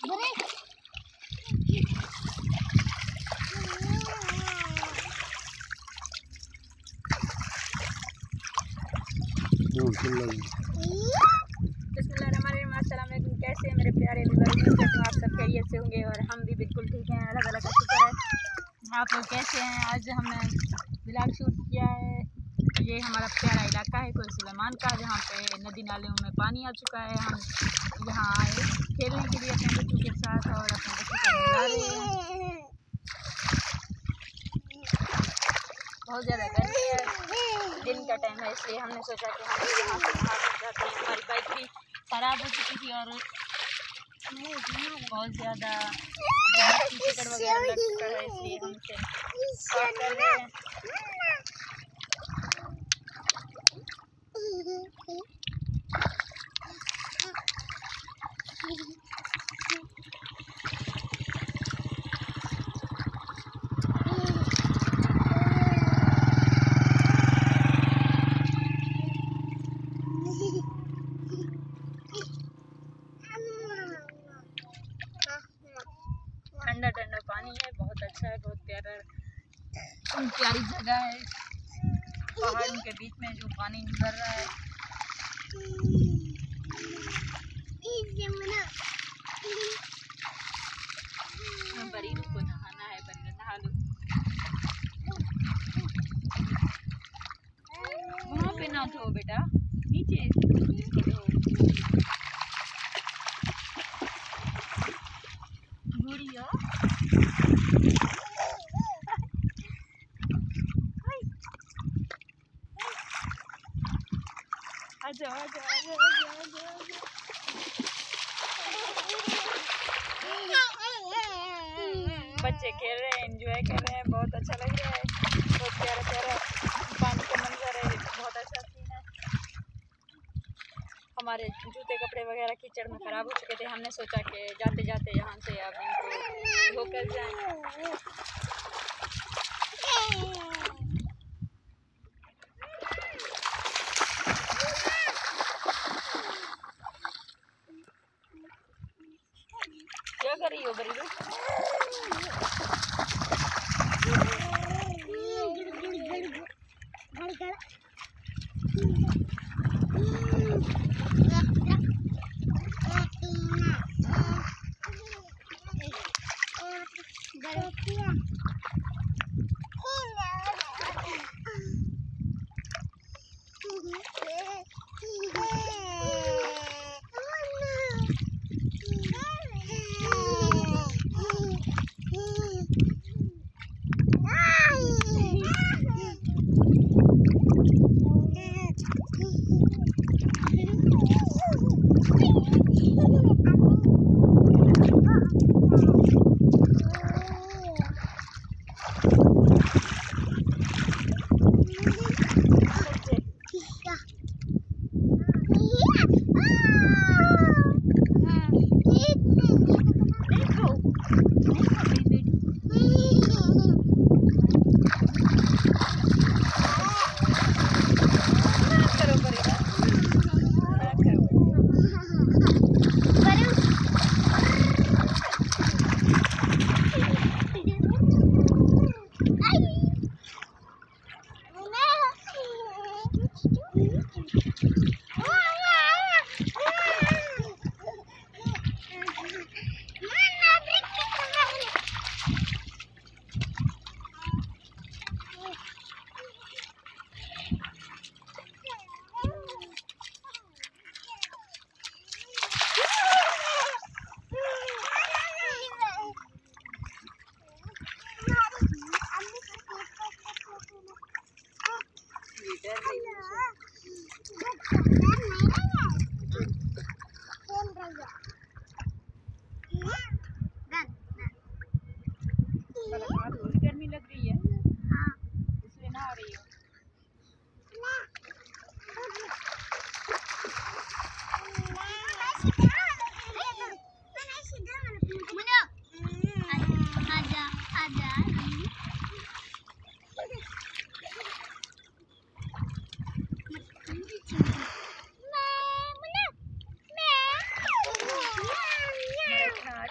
बिस्मिल्लाहिर्रहमानिर्रहीम। कैसे हैं मेरे प्यारे व्यूअर? आप सब खैरियत से होंगे और हम भी बिल्कुल ठीक हैं, अलग अलग का शुक्र है। आप लोग कैसे हैं? आज हमने व्लॉग शूट किया है। ये हमारा प्यारा इलाका है कोई सुलेमान का, जहाँ पे नदी नालों में पानी आ चुका है। हम यहाँ आए खेलने के लिए अपने बच्चों के साथ और अपने बच्चों को मिला रहे हैं। बहुत ज़्यादा गर्मी है, दिन का टाइम है, इसलिए हमने सोचा कि हम यहाँ से बाहर जाते हैं। हमारी बाइक भी ख़राब हो चुकी थी और बहुत ज़्यादा टिकट वगैरह लग चुका है, इसलिए हम इसे स्टार्ट कर रहे हैं। ठंडा ठंडा पानी है, बहुत अच्छा है, बहुत प्यारी जगह है। पहाड़ों के बीच में जो पानी निकल रहा है, बरीरू को नहाना है, बरीरू नहा लो। वहाँ पे ना धो बेटा, नीचे धो। गुड़िया आजा आजा आजा आजा आजा। बच्चे खेल रहे हैं, एंजॉय कर रहे हैं, बहुत अच्छा लग रहा है। बहुत प्यारा प्यारा पानी का मंजर है, बहुत अच्छा सीन है। हमारे जूते कपड़े वगैरह कीचड़ में ख़राब हो चुके थे। हमने सोचा कि जाते जाते यहाँ से अब इनको धोकर जाएं। क्या कर रही हो बरीरू?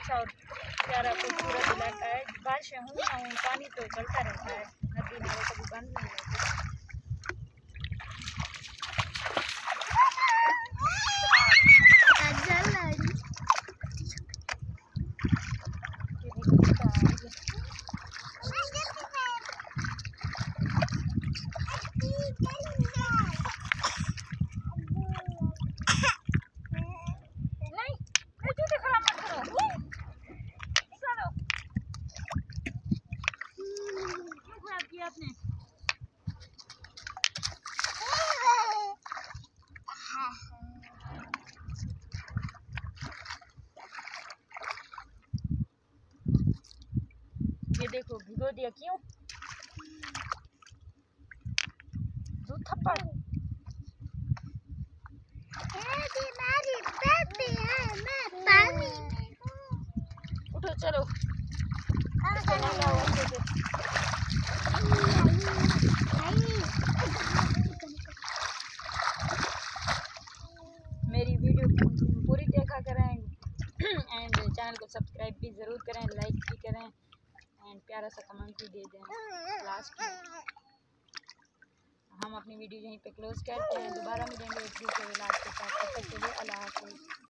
अच्छा और प्यारा खूबसूरत इलाका है। बारिशें हों ना हों पानी तो चलता रहता है, नदी नाले कभी बंद नहीं होते। आपने ये देखो भिगो दिया, क्यों? दो थप्पड़। उठो चलो, मेरी वीडियो पूरी देखा करें एंड चैनल को सब्सक्राइब भी ज़रूर करें, लाइक भी करें एंड प्यारा सा कमेंट भी दे दें लास्ट में। हम अपनी वीडियो यहीं पे क्लोज करते हैं, दोबारा मिलेंगे एक दूसरे इलाज के साथ। तब तक के लिए अल्लाह हाफ़िज़।